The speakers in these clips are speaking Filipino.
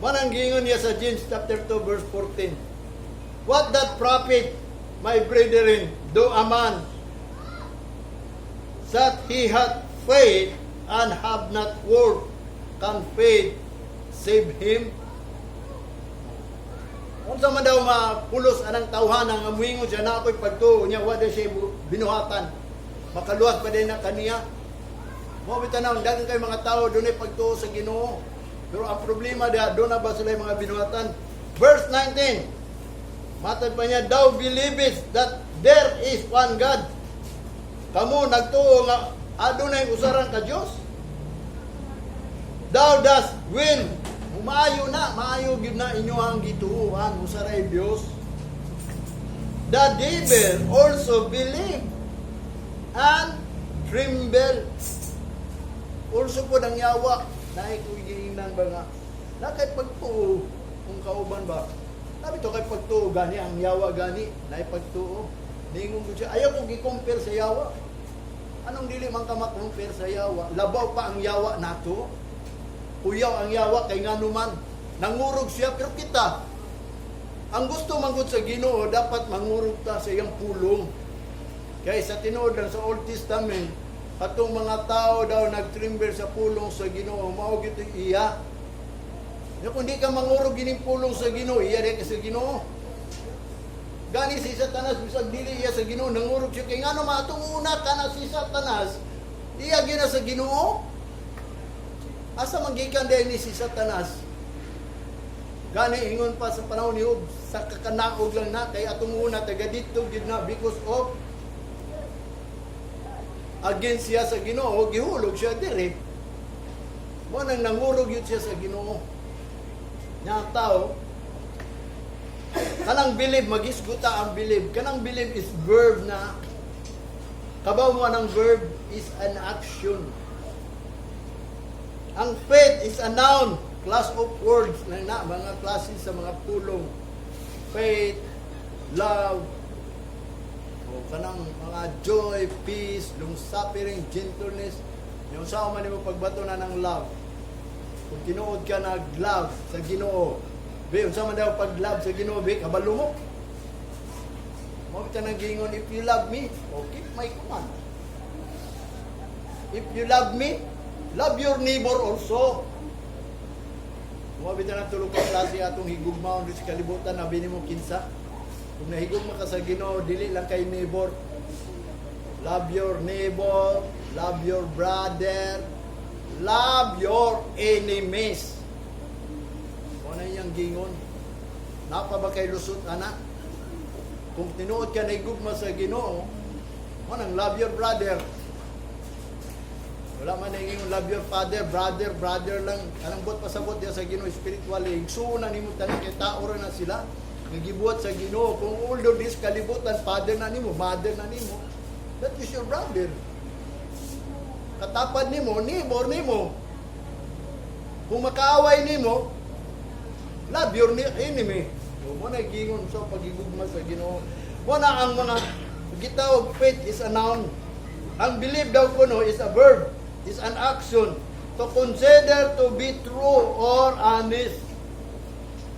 Manang gingon niya sa James chapter 2 verse 14. What that profit, my brethren, do a man that he hath faith and have not work, can faith save him? Kung sa man daw mapulos anang tawhan ang amuingon siya na ako'y pagtuo niya, wala siya binuhatan. Makaluwas pa din na kaniya. Mo bitanaw, dagan kay mga tao doon ay pagtuo sa Ginoo. Pero ang problema diha, doon na ba sila mga binuhatan? Verse 19. Matad pa niya, thou believest that there is one God. Kamu nagtuo nga adunay usaran ka Dios. Thou dost will. Maayo na, maayo gyud na inyo ang gituuhan usaray Dios. The devil also believe and tremble. Also po ang yawa na ikugiingnan ba nga. Na kay pagtuo kung kauban ba. Sabi to kay pagtuo gani ang yawa gani na pagtuo. Ningon ko siya, ayaw kong i-compare sa yawa. Anong dili man ka ma-compare sa yawa? Labaw pa ang yawa nato. Kuyaw ang yawa kay nga naman. Nangurog siya, pero kita, ang gusto manggod sa Ginoo, dapat mangurog ta sa iyang pulong. Kaya sa tinuod lang sa Old Testament, atong mga tao daw nagtrimber sa pulong sa Ginoo, mao gyud iya. Kung di ka mangurog gining pulong sa Ginoo, iya di ka sa Ginoo. Gani si Satanas, bisag dili iya sa Ginoo, nangurog siya. Kaya nga naman, atong una ka na si Satanas, iya gina sa Ginoo. Asa magikan dahil ni si Satanas? Gani ingon pa sa panahon ni Job, sa kakanaog lang na, kay atong una, taga dito, gid na, because of against siya sa Ginoo, gihulog siya dire. Mo nang nangurog yun siya sa Ginoo. Nga ang tao, kanang believe, magisguta ang believe. Kanang believe is verb na, kabaw mo ng verb is an action. Ang faith is a noun, class of words na mga klase sa mga pulong. Faith, love, o kanang mga joy, peace, long-suffering, gentleness. Yung sa man mo pagbato na ng love. Kung tinuod ka nag-love sa Ginoo, be, unsa man daw pag-love sa Ginoo, be, kabalo mo. Mo kita nang gingon, if you love me, keep my command. If you love me, love your neighbor also. Mabita na tulog ka klase atong higugmaon sa kalibutan na bini mo kinsa. Kung nahigugma ka sa Ginoo, dili lang kay neighbor. Love your neighbor, love your brother, love your enemies. Kung ano yung gingon, napa ba kay lusot, anak? Kung tinuod ka nahigugma sa Ginoo, manang love your brother. Wala man yung love your father, brother lang. Anong bot pasabot diya sa Ginoo spiritually. Igsuon na nimo tanan kay tao ra na sila. Nagibuhat sa Ginoo. Kung although this kalibutan, father na nimo, mother na nimo, that is your brother. Katapad nimo, neighbor nimo. Kung makaaway nimo, love your enemy. Mo na gingon sa pagigugma sa Ginoo. Mo na ang mga gitawag faith is a noun. Ang believe daw kuno is a verb. Is an action to consider to be true or honest.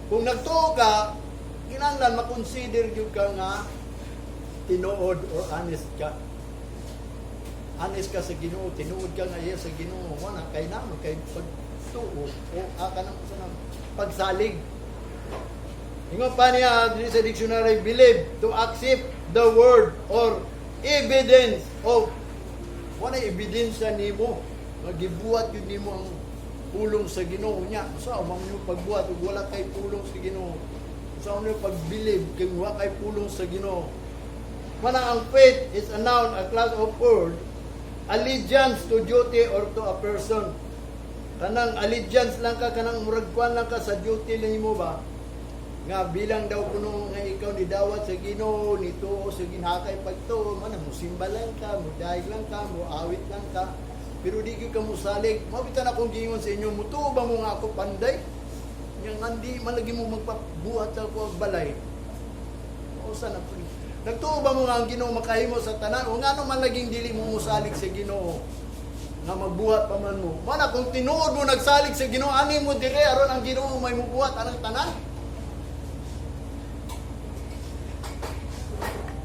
Kung nagtuo ka, kinahanglan makonsider gyud ka nga tinuod or honest ka. Honest ka sa Ginoo, tinuod ka nga iya sa Ginoo, wala kay namo kay pagtuo o aka nang sa pagsalig. Ingon pa niya sa dictionary, believe, to accept the word or evidence of wala ebidensya nimo, magibuhat yun nimo ang pulong sa Ginoo niya. Sa umang nyo pagbuhat, ug wala kay pulong sa Ginoo. Sa umang nyo pagbilib, kung wala kay pulong sa Ginoo. Mana ang faith is a noun, a class of word, allegiance to duty or to a person. Kanang allegiance lang ka, kanang muragkuan lang ka sa duty lang mo ba? Nga bilang daw kuno nga ikaw ni dawat sa Ginoo, nituo sa ginhakay pagtuo, man mo simba lang ka, mo daig lang ka, mo awit lang ka. Pero di gyud ka mo salig. Mabitan akong gingon sa inyo, mutuo ba mo nga ako panday? Yang andi malagi mo magpabuhat sa ko balay. O sa na nagtuo ba mo nga ang Ginoo makahimo sa tanan? O ngano man laging dili mo musalig sa Ginoo? nga magbuhat pa man mo. Mana kung tinuod mo nagsalig sa Ginoo ani mo dire aron ang Ginoo may mubuhat anang tanan.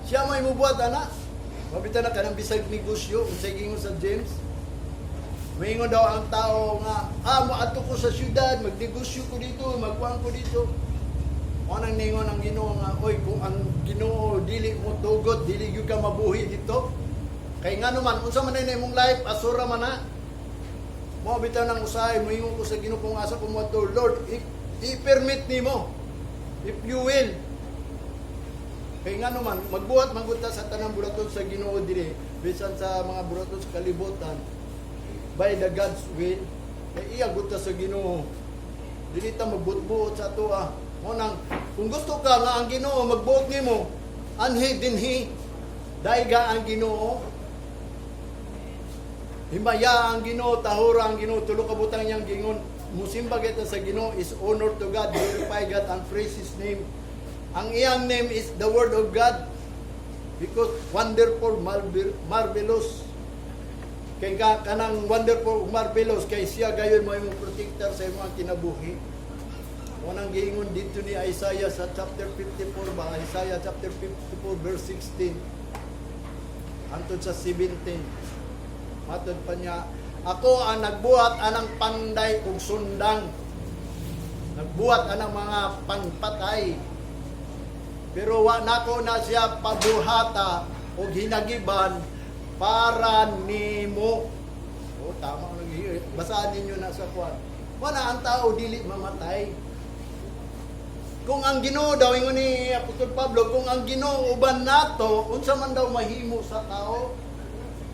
Siya may mubuhat ana. Mabita na kanang bisag negosyo unsay gingon sa James. Maingon daw ang tao nga, moadto ko sa syudad, magnegosyo ko dito, magkuhan ko dito. Anang ningon ang Ginoo nga, oy, kung ang Ginoo dili mo tugot, dili gyud ka mabuhi dito. Kay nga naman, unsa man na imong life, asura man na. Mo bitaw nang usahay, moingon ko sa Ginoo kung asa ko mo to, Lord, i-permit nimo. If you will. Kay nga naman, magbuhat mangguta sa tanang buraton sa Ginoo diri, bisan sa mga buraton sa kalibutan. By the God's will, kay iya guta sa Ginoo. Dili ta magbutbuot sa ato Mo nang kung gusto ka nga ang Ginoo magbuot nimo, anhi dinhi daiga ang Ginoo. Himaya ang Ginoo, tahura ang Ginoo, tulo ka butang niyang gingon. Musimba kita sa Ginoo is honor to God, glorify God and praise His name. Ang iyang name is the Word of God because wonderful, marvelous. Kay kanang wonderful, marvelous, kay siya gayon mo imong protector sa imong kinabuhi. Unang giingon dito ni Isaiah sa chapter 54 ba? Isaiah chapter 54 verse 16 antod sa 17. Matod pa niya, ako ang nagbuhat anang panday ug sundang. Nagbuhat anang mga pangpatay. Pero wa nako na siya pabuhata ug hinagiban para nimo. O tama lagi. Basahan ninyo na sa kwan. Wala ang tao dili mamatay. Kung ang Ginoo daw ingon ni Apostol Pablo, kung ang Ginoo uban nato, unsa man daw mahimo sa tao?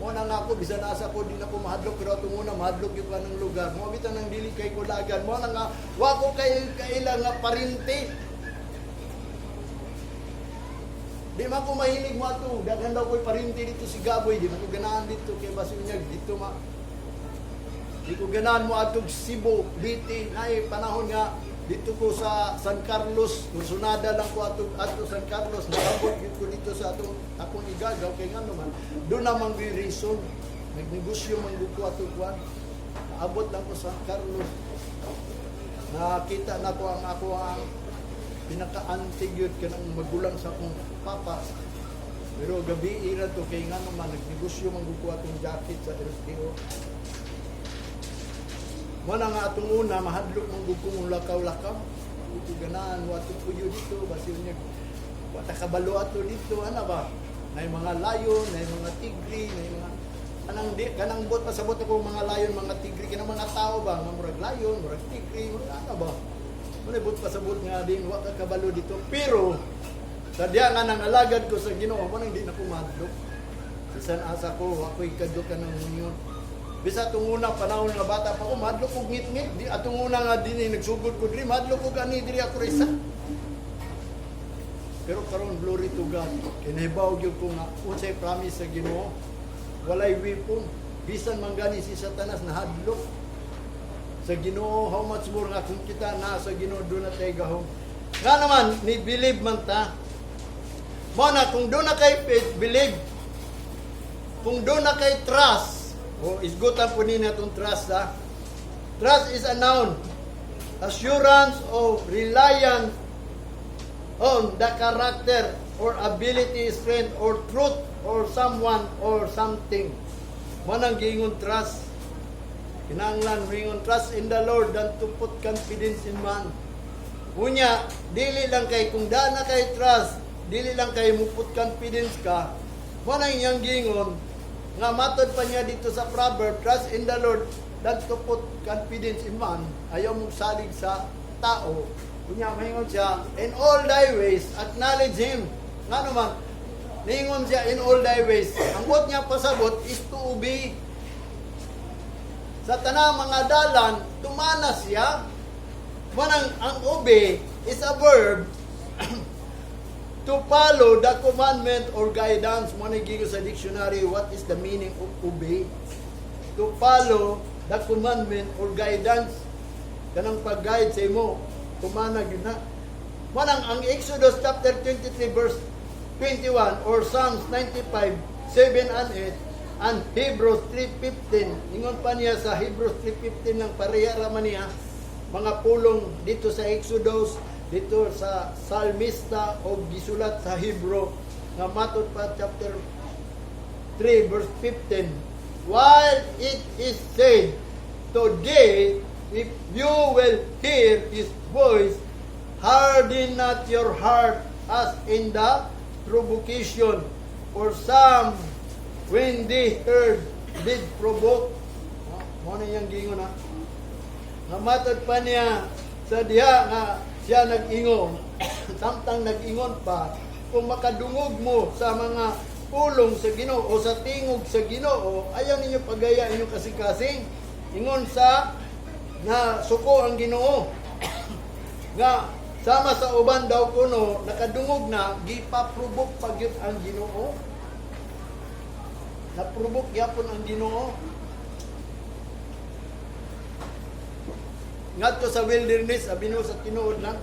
Mo nang ako bisan asa ko din ako mahadlok pero atong una mahadlok yung kanang lugar. Mo bitan nang dili kay kulagan. Mo nang wa ko kay kailang nga parinti. Di man ko mahilig mo ato. Daghan daw ko'y parinti dito si Gaboy. Di man ko ganahan dito kay Basunyag. Dito di ko ganahan mo ato Cebu, Biti. Nay, panahon nga. Dito ko sa San Carlos. Kursunada lang ko ato San Carlos. Nakabot ko dito sa akong igagaw. Kaya nga naman. Doon namang reason. Nagnegosyo man ko ato kuan. Naabot lang ko sa San Carlos. Nakita na ko ang pinaka-antig yun ka ng magulang sa akong papa. Pero gabi ira to kay nga naman nagnegosyo manggukuha itong jacket sa LTO. Wala nga atong una mahadlok manggugkong lakaw-lakaw. Ito ganaan watong puyo dito basi niya wata kabalo ato dito ana ba? Nay mga layon, nay mga tigri, nay mga kanang bot pasabot ako mga layon, mga tigri kanang mga tao ba, mga murag layon, murag tigri, ana ba? Muna but pasabot nga din, wak ka kabalo dito. Pero, sadya nga nang alagad ko sa Ginoo, mo nang di na kumadlok. Bisan asa ko, ako'y kadlok ka ng ngayon. Bisa itong unang panahon nga bata pa ko, madlok ko ngit-ngit. Atong unang nga din, nagsugod ko din, madlok ko gani, diri ako risa. Pero karon glory to God. Kinahibaw yun ko nga, unsay promise sa Ginoo, walay weapon. Bisan man gani si Satanas na hadlok. Sa Ginoo, how much more nga kung kita na sa Ginoo doon na tayo gahong. Nga naman, ni believe man ta. Muna, kung doon na kay faith, believe. Kung doon na kay trust, isgutan po nina itong trust ha. Trust is a noun. Assurance of reliance on the character or ability, strength, or truth, or someone, or something. Manang giingon trust. Kinanglan ringon trust in the Lord than to put confidence in man. Unya, dili lang kay kung daan na kay trust, dili lang kay mo put confidence ka. Mo na iyang gingon nga matod pa niya dito sa proverb, trust in the Lord than to put confidence in man. Ayaw mong salig sa tao. Unya mahingon siya, in all thy ways acknowledge him. Nga naman, ningon siya in all thy ways. Ang bot niya pasabot is to obey. Sa tanang mga dalan, tumana siya. Manang ang obey is a verb to follow the commandment or guidance. Manang sa dictionary, what is the meaning of obey? To follow the commandment or guidance. Kanang pag-guide sa imo, tumana yun na. Manang ang Exodus chapter 23 verse 21 or Psalms 95, 7 and 8, and Hebrews 3:15. Ingon pa niya sa Hebrews 3:15 ng pareha raman niya mga pulong dito sa Exodus, dito sa Salmista o gisulat sa Hebrew nga matod pa chapter 3 verse 15. While it is said, today, if you will hear His voice, harden not your heart as in the provocation. For some, when they heard, did provoke. Ano yung gingon na? Namatod pa niya sa diha nga siya nag-ingon. Samtang nag-ingon pa, kung makadungog mo sa mga pulong sa Ginoo o sa tingog sa Ginoo, ayaw ninyo pagaya inyong kasing-kasing. Ingon sa na suko ang Ginoo. Nga sama sa uban daw kuno nakadungog na gipaprubok pagyud ang Ginoo. Naprubok gyapon ang Ginoo. Ngadto sa wilderness abino sa tinuod lang.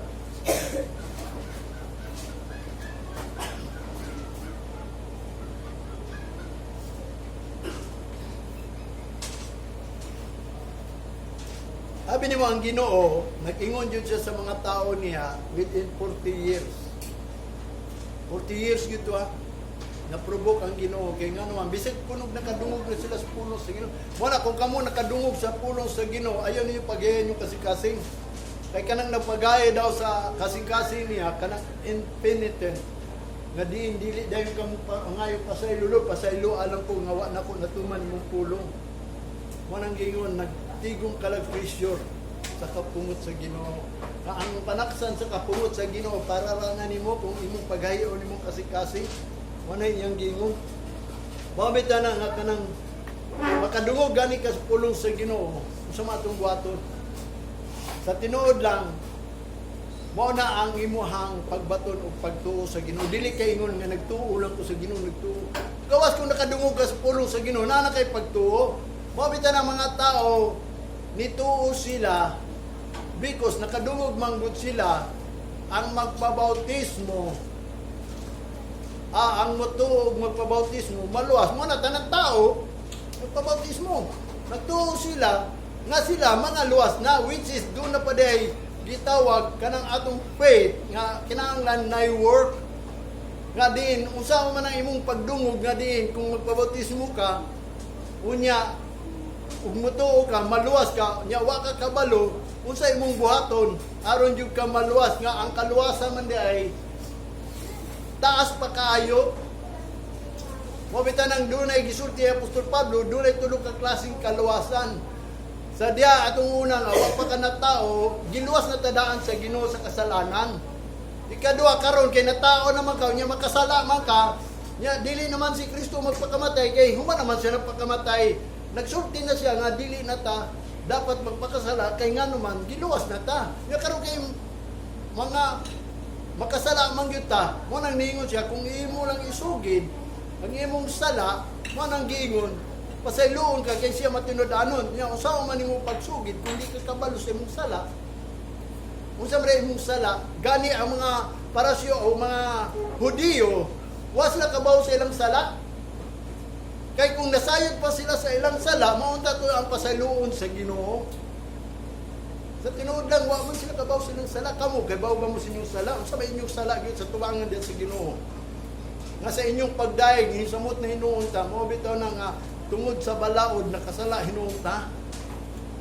Sabi ni mo ang Ginoo, nag-ingon jud siya sa mga tao niya within 40 years. 40 years gito naprobok ang Ginoo kay ngano man bisig kunog nakadungog na sila sa pulong sa Ginoo. Wala kung kamo nakadungog sa pulong sa Ginoo, ayaw niyo pagayon yung kasing-kasing. Kay kanang nagpagaya daw sa kasing-kasing niya, kanang impenitent. Nga dili dayon kamo ngayo pasaylo alam ko nga wa nako natuman imong pulong. Mo nang gingon nagtigong kalag pressure sa kapungot sa Ginoo. Ang panaksan sa kapungot sa Ginoo para ra na nimo kung imong pagayon imong kasing-kasing. Wala yung gingon. Bamit na nga kanang makadungog gani ka sa pulong sa Ginoo sa matong buhaton. Sa tinuod lang, mao na ang imuhang pagbaton o pagtuo sa Ginoo. Dili kay ingon nga nagtuo lang ko sa Ginoo, nagtuo. Gawas kung nakadungog ka sa pulong sa Ginoo, na kay pagtuo. Bamit na mga tao, nituo sila because nakadungog manggod sila ang magpabautismo. Ang mutuog magpabautismo, maluwas mo na tanang tao, magpabautismo. Nagtuo sila, nga sila mga luwas na, which is doon na pa day gitawag kanang atong faith, nga kinahanglan na work. Nga din, usawa man ang imong pagdungog, nga din, kung magpabautismo ka, unya, ug mutuo ka, maluwas ka, nya wa ka kabalo, unsa imong buhaton, aron jud ka maluwas, nga ang kaluwasan man di ay, taas pa kaayo. Mabitan ang dunay gisulti Apostol Pablo, dunay tulo ka klaseng kaluwasan. Sa diya atong unang wa pa ka na tao, giluwas na tadaan sa Ginoo sa kasalanan. Ikaduha karon kay natao naman ka, nya makasala man ka, nya dili naman si Kristo magpakamatay kay human naman siya nagpakamatay. Nagsulti na siya nga dili na ta dapat magpakasala kay ngano man giluwas na ta. Nya karon kay mga makasala man gyud ta, mo nang niingon siya kung imo lang isugid ang imong sala, mo nang giingon pasayloon ka kay siya matinud-anon. Nya usaw man nimo pagsugid kung di ka kabalo sa imong sala. Unsa man imong sala, gani ang mga parasyo o mga Hudiyo, wa sila kabaw sa ilang sala. Kay kung nasayod pa sila sa ilang sala, maunta to ang pasayloon sa Ginoo. Sa tinuod lang, wa man sila kabaw silang sala. Kamo, kabaw ba mo sa inyong sala? Unsa ba inyong sala gyud sa tubangan din sa Ginoo? Nga sa inyong pagdaig, hisamot na hinuon ta, mo bitaw na nga tungod sa balaod nakasala hinuon ta.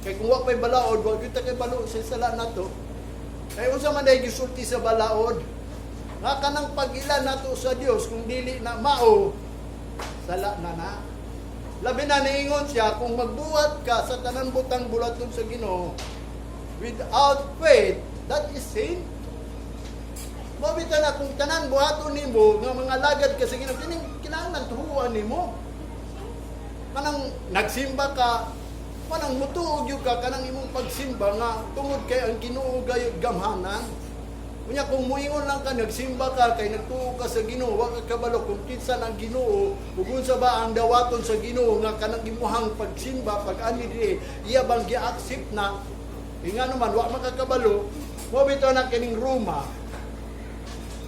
Kay kung wa pay balaod, wa gyud ta kay balo sa sala nato. Kay unsa man day gisulti sa balaod? Nga kanang pag-ila nato sa Dios kung dili na mao, sala na. Labi na niingon siya kung magbuhat ka sa tanan butang bulaton sa Ginoo, without faith, that is sin. Mabita na kung tanan buhaton nimo nga mga lagad ka sa Ginoo, kinahanglan tuhuan nimo. Kanang nagsimba ka, kanang mutuog yung ka, kanang imong pagsimba nga tungod kay ang Ginoo gayud gamhanan. Kunya kung muingon lang ka, nagsimba ka, kay nagtuo ka sa Ginoo, wa ka kabalo kung kinsa ang Ginoo, ug unsa ba ang dawaton sa Ginoo nga kanang imuhang pagsimba, pag-ani diri, iya bang gi-accept na? Nga naman, wa makakabalo, mo bitaw na kining Roma,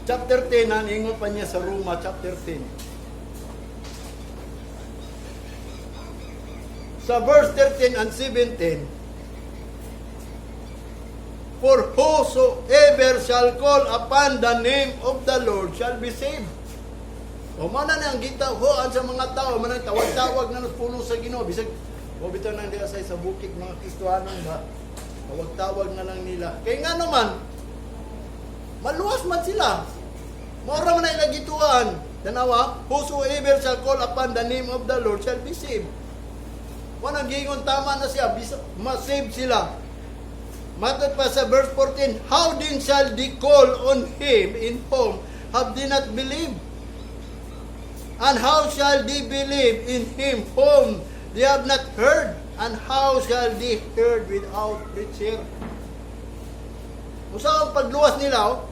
chapter 10, ingon pa niya sa Roma, chapter 10. sa verse 13 and 17, for whosoever shall call upon the name of the Lord shall be saved. O mana na ang gitahuan sa mga tao, manang tawag-tawag na pulo sa Ginoo, bisag o bitaw nang diya sa bukid mga Kristohanon ba, tawag-tawag na lang nila. Kaya nga naman, maluwas man sila. Mora man na ilagituan. Tanawa, whosoever shall call upon the name of the Lord shall be saved. Wanang gingon tama na siya, ma-save sila. Matod pa sa verse 14, how then shall they call on him in whom have they not believed? And how shall they believe in him whom they have not heard? And how shall they hear without preacher? Unsa ang pagluwas nila,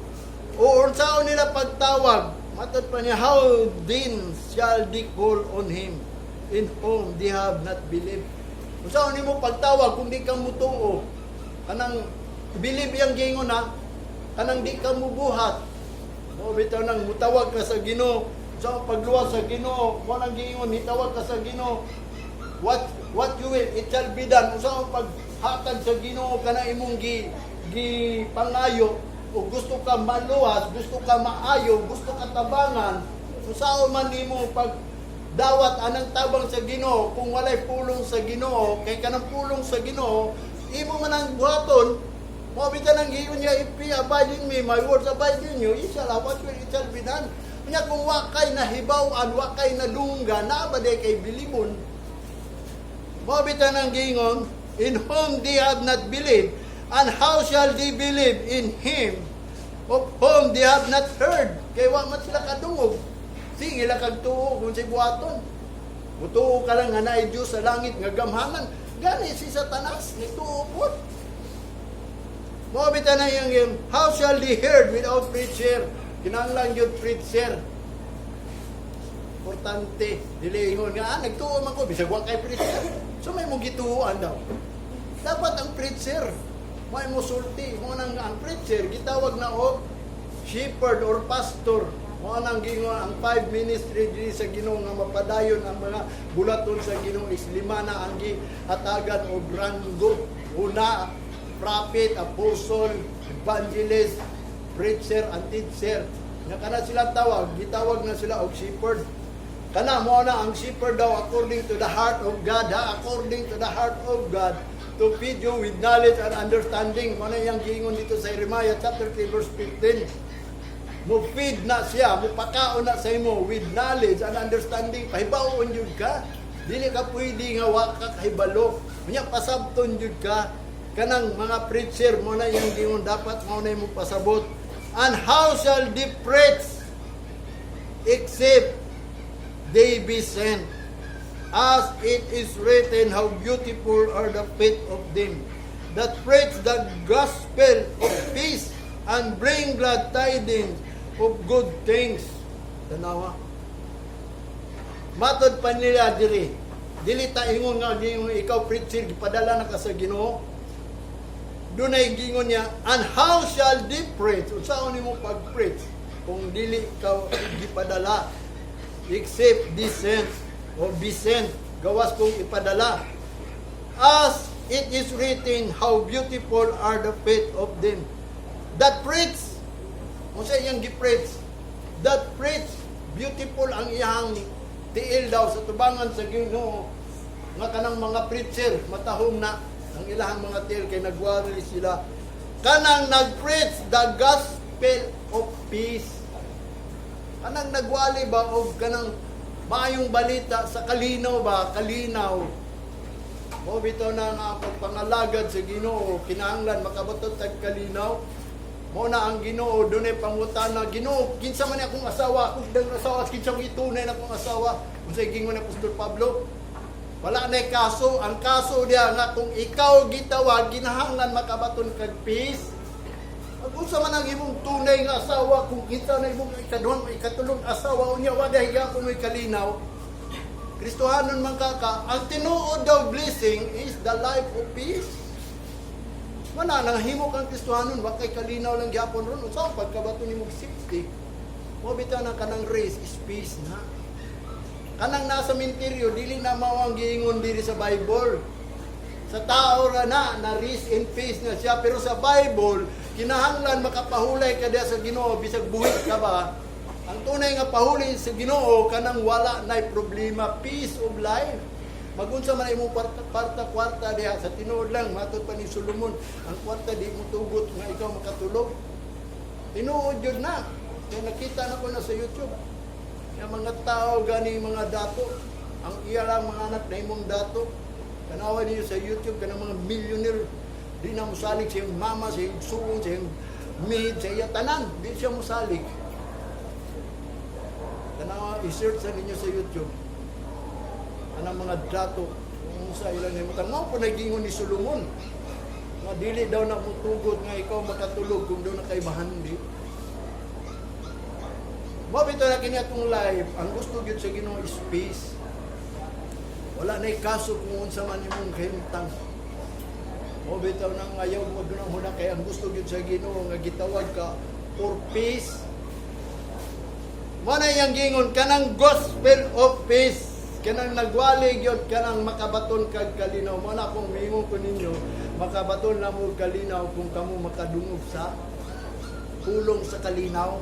o unsa nila pagtawag? Matod pa niya, how then shall they call on him in whom they have not believed? Unsa nimo pagtawag kung di ka mutuo? Kanang believe yang gingon na, kanang di ka mubuhat. O bitaw nang mutawag ka sa Ginoo. Sa pagluwas sa Ginoo, mo nang gingon hitawag ka sa Ginoo. What you will, it shall be done. Usa ang paghatag sa Ginoo kana imong gi pangayo, o gusto ka maluwas, gusto ka maayo, gusto ka tabangan. Usa man nimo pag dawat anang tabang sa Ginoo kung walay pulong sa Ginoo, kay kanang pulong sa Ginoo, imo man ang buhaton. Mo bitan ang giyon niya, if ye abide in me, my words abide in you, it shall be done. Kanya kung wakay na hibawan, wakay na lungga, naabade kay bilibon. Mabitan ang gingon, in whom they have not believed, and how shall they believe in him of whom they have not heard? Kaya wamat sila kadungog. Sige lang kagtuo kung si buhaton. Mutuo ka lang nga na Diyos sa langit nga gamhanan. Gani si Satanas, nituo po. Mabitan ang yung, how shall they hear without preacher? Kinahanglan yun preacher. Importante. Dilingon nga, nagtuo man ko, bisag wang kay preacher. So may mong gituuan daw. Dapat ang preacher, may mo sulti. Mo nang ang preacher, gitawag na o shepherd or pastor. Mo nang gingon ang 5 ministry diri sa Ginoo nga mapadayon ang mga bulaton sa Ginoo is 5 na ang gihatagan og rango. Una, prophet, apostle, evangelist, preacher and teacher. Nga kana sila tawag, gitawag na sila og shepherd. Kana mo na ang shepherd daw according to the heart of God, according to the heart of God, to feed you with knowledge and understanding. Mo na yang giingon dito sa Jeremiah chapter 3 verse 15. Mo feed na siya, mo pakaon na sa imo with knowledge and understanding. Pahibaon jud ka. Dili ka pwede nga wa ka kahibalo. Unya pasabton jud ka. Kanang mga preacher mo na yang giingon dapat mo na imo pasabot. And how shall they preach except they be sent? As it is written, how beautiful are the feet of them that preach the gospel of peace and bring glad tidings of good things. Tanawa. Matod pa nila diri. Dili ta ingon nga ikaw preacher gipadala na ka sa Ginoo. Doon ay gingon niya, and how shall they preach? Unsaon nimo pag-preach kung dili ka gipadala? Except be sent or be sent, gawas kong ipadala. As it is written, how beautiful are the feet of them that preach. Unsa iyang gi-preach? That preach, beautiful ang iyang tiil daw sa tubangan sa Ginoo. Nga kanang mga preacher matahom na ang ilahang mga tiil kay nagwali sila. Kanang nag-preach the gospel of peace. Kanang nagwali ba o kanang maayong balita sa kalinaw ba? Kalinaw. O bitaw na nga pagpangalagad sa Ginoo, kinahanglan makabatot tag kalinaw. Mo na ang Ginoo dunay pangutana, Ginoo, kinsa man akong asawa, ugdang asawa, kinsa man itunay na akong asawa. Unsay gingon ni Apostol Pablo? Wala na kaso. Ang kaso diya nga kung ikaw gitawag, ginahanglan makabaton kag peace. Pag-usa man ang imong tunay nga asawa, kung kita na imong ikaduhang, ikatulong asawa, unya wala higa kung may kalinaw. Kristohanon man kaka, ang tinuod daw blessing is the life of peace. Mana nang himo kang Kristohanon, wa kay kalinaw lang gyapon ron. Unsa ang pagkabaton nimo 60? Mo bitaw na kanang race is peace na. Kanang nasa minteryo, dili na mao ang giingon diri sa Bible. Sa tao ra na rest in peace na siya, pero sa Bible kinahanglan makapahulay ka diha sa Ginoo bisag buhi ka ba. Ang tunay nga pahuli sa Ginoo kanang wala nay problema, peace of life. Magunsa man imong kwarta diha sa tinuod lang matud pa ni Solomon, ang kwarta di mo tugot nga ikaw makatulog. Tinuod jud na. Kaya nakita na ko na sa YouTube. Yung mga tao gani mga dato, ang iya lang mga anak na imong dato. Tanawa niyo sa YouTube kanang mga millionaire di na musalig sa iyong mama, sa iyong suong, sa iyong maid, sa iyong tanan, di siya musalig. Tanawa, i-search sa ninyo sa YouTube. Anang mga dato, kung sa ilang naimutan, mao po nagingon ni Solomon. Nga dili daw na mutugot nga ikaw makatulog kung daw na kay mahandi. Mabito na kini atong live, ang gusto gyud sa Ginoo is peace. Wala na kaso kung unsa man imong kahimtang. Mabito nang ayaw mo dunang huna kay ang gusto gyud sa Ginoo nga gitawag ka for peace. Mo na yang gingon kanang gospel of peace. Kanang nagwali gyud kanang makabaton kag kalinaw. Mo na kung miingon ko ninyo, makabaton na mo kalinaw kung kamo makadungog sa pulong sa kalinaw.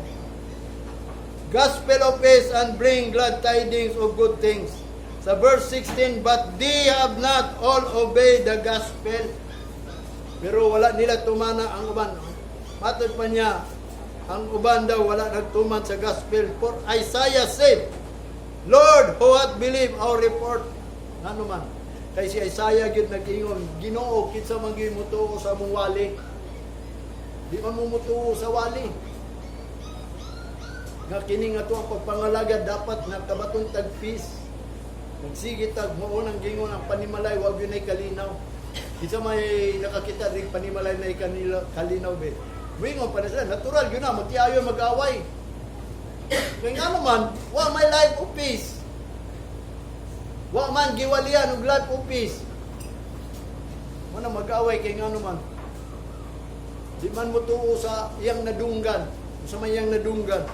Gospel of peace and bring glad tidings of good things. Sa verse 16, but they have not all obeyed the gospel. Pero wala nila tumana ang uban. Matod pa niya, ang uban daw wala nagtuman sa gospel. For Isaiah said, Lord, who hath believed our report? Ano man? Kay si Isaiah gyud nag-ingon, Ginoo, kinsa man gyud mutuo sa among wali. Di man mo mutuo sa wali. Nga kini nga to ang pagpangalagad dapat nakabaton tag peace. Magsige tag maunang gingon ang panimalay wag yun ay kalinaw. Kinsa may nakakita ring panimalay na kalinaw be. Wingon pa na sila, natural yun na, magtiayo mag-away. Kaya nga naman, wa may life of peace. Wa man giwalian og life of peace. Wala mag-away kay nga naman. Di man mo tuo sa iyang nadunggan. Sa may iyang nadunggan.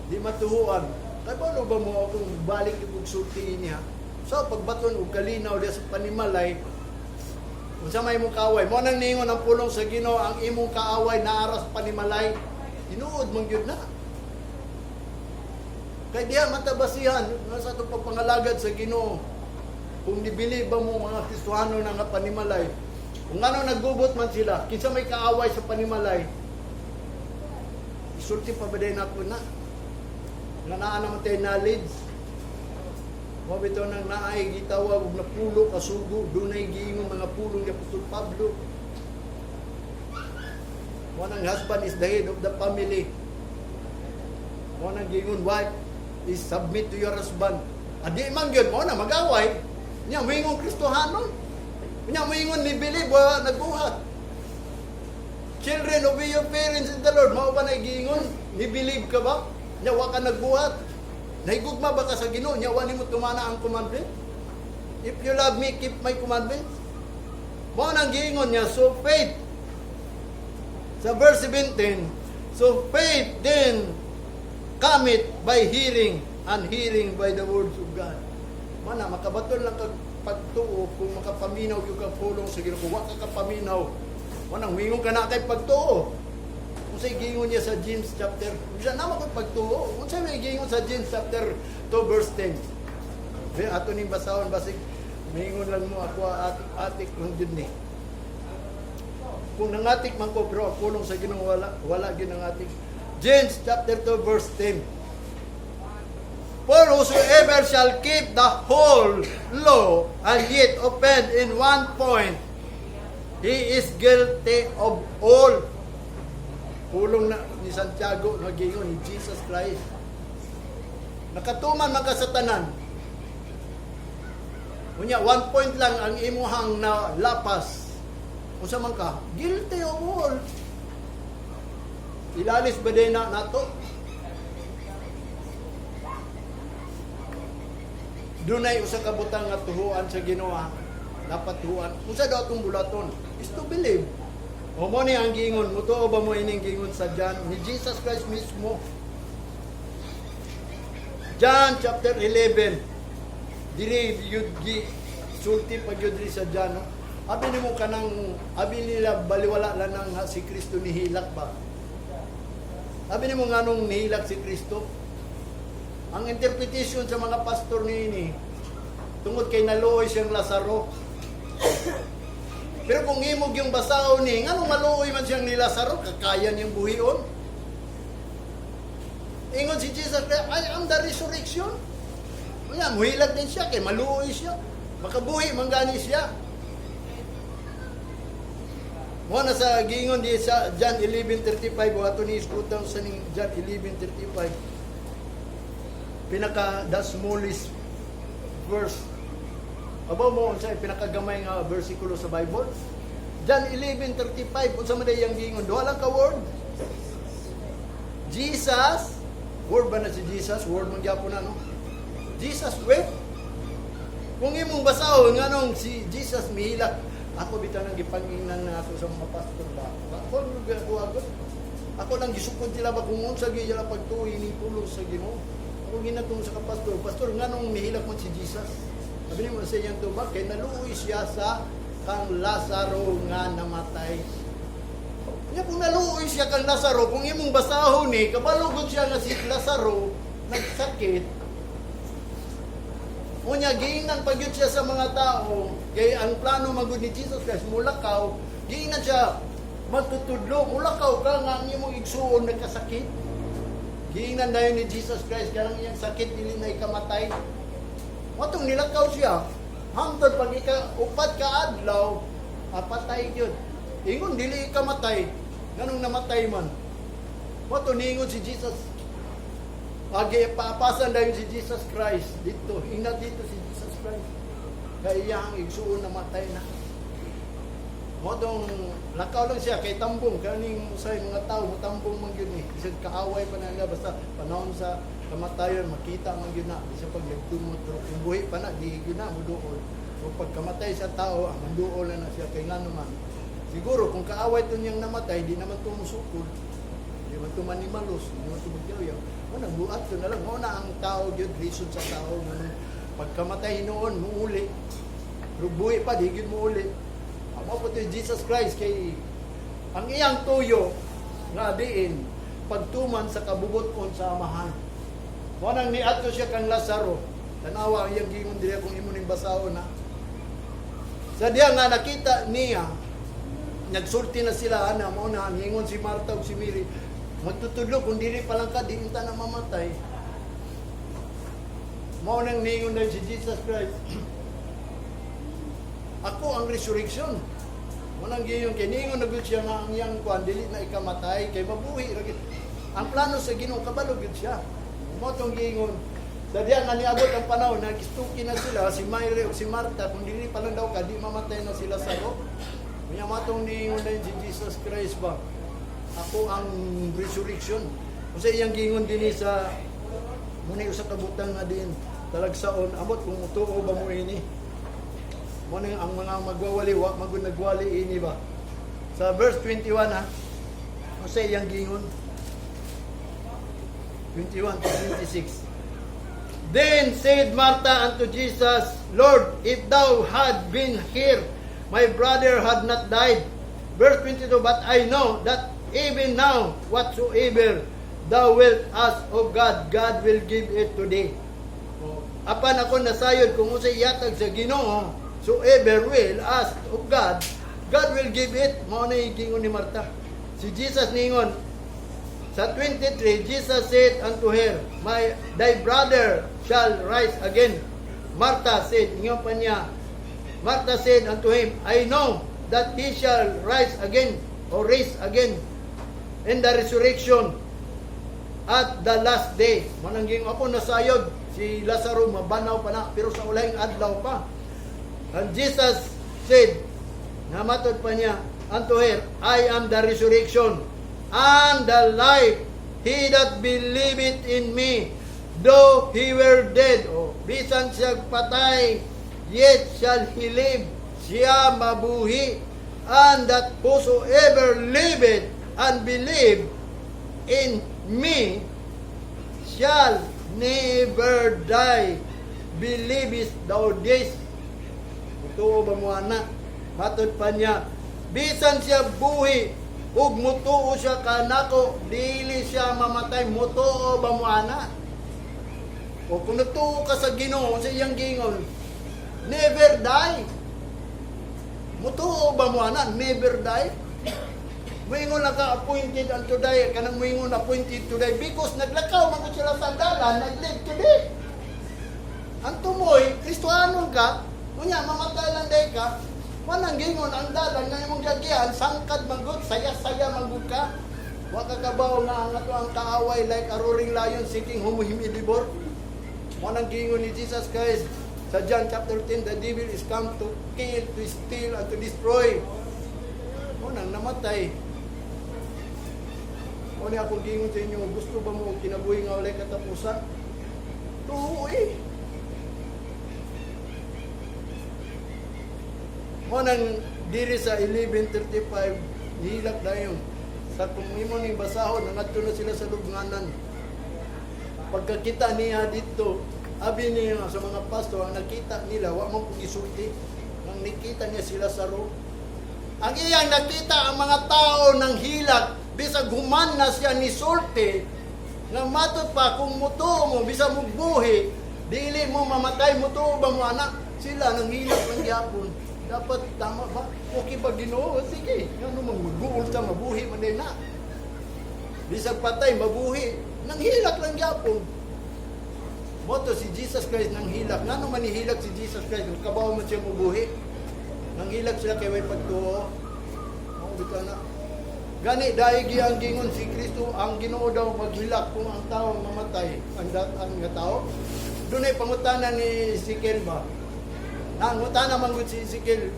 Di matuhuan. Kaya paano ba mo akong balik yung sultiin niya? So, pagbaton og kalinaw diya sa panimalay, kung sa may mong kaaway, mo nang ningon ang pulong sa Ginoo ang imong kaaway na aras panimalay, tinuod mong yun na. Kaya diya matabasihan, sa itong pagpangalagad sa Ginoo, kung nibili ba mo mga Kristohano na nga panimalay, kung ano naggubot man sila, kinsa may kaaway sa panimalay, isulti pa ba din ako na? Nga naa naman tayo knowledge. Mabito nang naay gitawag na pulo kasugo, dunay giingon mga pulong ni Apostol Pablo. One husband is the head of the family. One giingon wife is submit to your husband. Adi man gyud mo na mag-away. Nya moingon Kristohano. Nya moingon ni believe wa nagbuhat. Children, obey your parents in the Lord. Mao ba na giingon? Ni believe ka ba? Nya wa ka nagbuhat. Nahigugma ba ka sa Ginoo? Nya wa nimo tumana ang commandment? If you love me, keep my commandments. Mao nang giingon niya, so faith. Sa verse 17, so faith then cometh by hearing, and hearing by the words of God. Mana makabaton lang kag pagtuo kung makapaminaw gyud ka pulong sa Ginoo. Kung wa ka kapaminaw, manang wingon ka na kay pagtuo. Unsay giingon niya sa James chapter, usa na ko pagtuo. Unsay may giingon sa James chapter 2 verse 10. Be ato ning basahon basig mingon lang mo ako atik lang jud ni. Kung nangatik man ko pero pulong sa Ginoo wala gyud nangatik. James chapter 2 verse 10. For whosoever shall keep the whole law and yet offend in one point, he is guilty of all. Pulong na ni Santiago nga giingon ni Jesus Christ. Nakatuman man ka sa tanan. Unya 1 point lang ang imuhang na lapas. Unsa man ka? Guilty of all. Ilalis ba din na nato? Dunay usa ka butang nga tuhuan sa Ginoo. Dapat tuhuan. Unsa daw atong bulaton? Is to believe. O mo ni ang gingon, mutuo ba mo ining gingon sa John ni Jesus Christ mismo? John chapter 11. Diri yun sulti pag yun diri sa John. No? Abi nimo kanang abi nila baliwala lang nang si Kristo nihilak ba? Abi nimo nganong nihilak si Kristo? Ang interpretation sa mga pastor niini tungod kay naluoy siyang Lazaro. Pero kung imog yung basahon ni, nganong maluoy man siyang ni Lazaro, kakaya niyang buhion. Ingon si Jesus, I am the resurrection. Kaya, muhilag din siya, kay maluoy siya. Makabuhi, manggani siya. Muna sa gingon di sa John 11:35, wato ni iskutaw sa ning John 11:35. The smallest verse. Aba mo unsa pinakagamay nga bersikulo sa Bible? John 11:35 unsa man dayang gingon? Duha lang ka word. Jesus, word ba na si Jesus? Word man gyapon na no? Jesus wept. Kung imong basahon nganong si Jesus mihilak, ako bitaw nang gipanginan na ako sa mga pastor ba. Ako lang gisukod sila ba kung unsa gyud sila pagtuhi ni pulos sa Ginoo. Ako ginatong sa pastor, pastor nganong mihilak man si Jesus? Sabi mo sa iyang tubag, kay naluoy siya sa kang Lazaro nga namatay. Kaya kung naluoy siya kang Lazaro, kung imong basahon ni, kabalugod siya nga si Lazaro, nagsakit, unya, giinan pagyud siya sa mga tao, kay ang plano magud ni Jesus Christ, mulakaw, giinan siya, matutudlo, mulakaw ka nga ang imong igsuon nagkasakit. Giinan na yun ni Jesus Christ, kaya ang iyang sakit, dili na ikamatay. Matong nilakaw siya, hangtod pag upat ka adlaw, patay yun. Ingon, dili ikamatay. Ganong namatay man. Matong ningon si Jesus. Papasan na yun si Jesus Christ dito. Ingat dito si Jesus Christ. Kaya ang igsuon namatay na. Matong lakaw lang siya kay tambong. Kaning usay mga tao, matambong man yun eh. Isang kaaway pa na nga, basta panahon sa kamatayon, makita man yun na. Isa pag nagtumot, kung buhi pa na, di yun na, muduol. So pagkamatay sa tao, manduol na siya. Kaya nga naman, siguro kung kaaway ito niyang namatay, di naman tumusukol. Di naman tumanimalos, di naman tumagyaw. O nagbuat ko na lang. O na ang tao yun, reason sa tao. Pagkamatay noon, muuli. Pero buhi pa, di yun muuli. Amo po ito Jesus Christ kay ang iyang tuyo nga diin pagtuman sa kabubuton sa amahan. Wanang niadto siya kang Lazaro. Tanawa ang iyang gingon diri kung imo ning basahon na. Sa diya nga nakita niya nagsulti na sila ana mo na hingon si Marta ug si Mary magtutudlo kung dili pa lang ka di ta na mamatay. Mao nang ningon na si Jesus Christ. Ako ang resurrection. Munang giyon kay ningon na gud siya nga ang iyang kuan dili na ikamatay kay mabuhi ra gid. Ang plano sa Ginoo kabalo gid siya. Mo tong giingon. Dadiya nga niabot ang panahon na gistuki na sila si Mary ug si Marta kung dili pa lang daw ka di mamatay na sila sa ro. Unya matong ningon na si Jesus Christ ba. Ako ang resurrection. Usa iyang giingon dinhi sa muni usa ka butang nga din talagsaon amot kung tuo ba mo ini. Muna ang mga magwawali, magud nagwali ini ba? Sa verse 21 ha, sa iyang gingon, 21 to 26. Then said Martha unto Jesus, Lord, if thou had been here, my brother had not died. Verse 22, but I know that even now, whatsoever thou wilt ask of God, God will give it today. Apan ako nasayod kung usay yatag sa Ginoo, so ever will ask of God, God will give it. Mao na yung gingon ni Marta. Si Jesus ningon, sa 23, Jesus said unto her, thy brother shall rise again. Martha said, ingon pa niya, Martha said unto him, I know that he shall rise again, or raise again, in the resurrection at the last day. Manang gingon ako nasayod, si Lazaro mabanaw pa na, pero sa ulayng adlaw pa. And Jesus said, namatod pa niya, unto her, I am the resurrection and the life. He that believeth in me, though he were dead, o bisan siya patay, yet shall he live. Siya mabuhi. And that whosoever liveth and believe in me shall never die. Believest thou this? Mutuo ba mo ana? Matod pa niya, bisan siya buhi, ug mutuo siya kanako, dili siya mamatay. Mutuo ba mo ana? O kung natuo ka sa Ginoo sa iyang gingon, never die. Mutuo ba mo ana? Never die. Moingon lang ka appointed unto die, kanang moingon appointed to die because naglakaw man ko sila sa dalan, nag-live today. Ang tumoy, Kristohanon ka, kunya mamatay lang day ka, manang gingon ang dalan nga imong gagyan, sangkad manggod, saya-saya manggod ka. Wa ka kabaw nga ang ato ang kaaway like a roaring lion seeking whom he may devour. Manang gingon ni Jesus Christ sa John chapter 10, the devil is come to kill, to steal, and to destroy. Manang namatay. O niya akong gingon sa inyo, gusto ba mo kinabuhi nga walay katapusan? Oo eh. O nang diri sa 11:35, nihilak na yun. Sa kung imo ning basahon, nangadto na sila sa lubnganan. Pagkakita niya dito, abi niya sa mga pastor, ang nakita nila, wa man kong isulti. Nang nakita niya sila sa room. Ang iyang nakita ang mga tao ng hilak, bisag human na siya ni sulti, nga matot pa kung mutuo mo, bisa mo buhi, dili mo mamatay, mutuo ba mo anak? Sila nang hilak ng yapon. Dapat tama ba? Okay ba Ginoo? Sige, ano man magbuol ta mabuhi man din na. Bisag patay mabuhi, nang hilak lang yapon. Moto si Jesus Christ nang hilak. Ngano man ihilak si Jesus Christ? Kabaw man siya mabuhi. Nang hilak sila kay may pagtuo. Mao bitaw na. Gani daig ang gingon si Kristo, ang Ginoo daw maghilak kung ang tao mamatay, ang nga tao. Dunay pangutanan ni Ezekiel ba? Nangutana man gud si Ezekiel.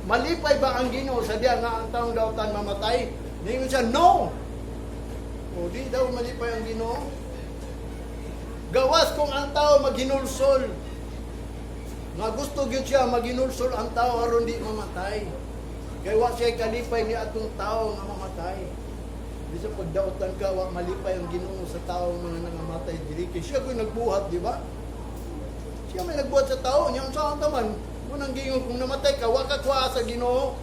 Malipay ba ang Ginoo sa diya nga ang taong daw tan mamatay? Ningon siya, no. O di daw malipay ang Ginoo. Gawas kung ang tao maghinulsol. Nga gusto gyud siya maghinulsol ang tao aron di mamatay. Kaya wa siya kalipay ni atong tao nga mamatay. Bisa pagdaotan ka, wa malipay ang Ginoo sa tao mga nangamatay diri. Kaya siya ko'y nagbuhat, di ba? Siya may nagbuhat sa tao, niya sa taman. Munang gingon, kung namatay ka, wa ka kuha sa Ginoo.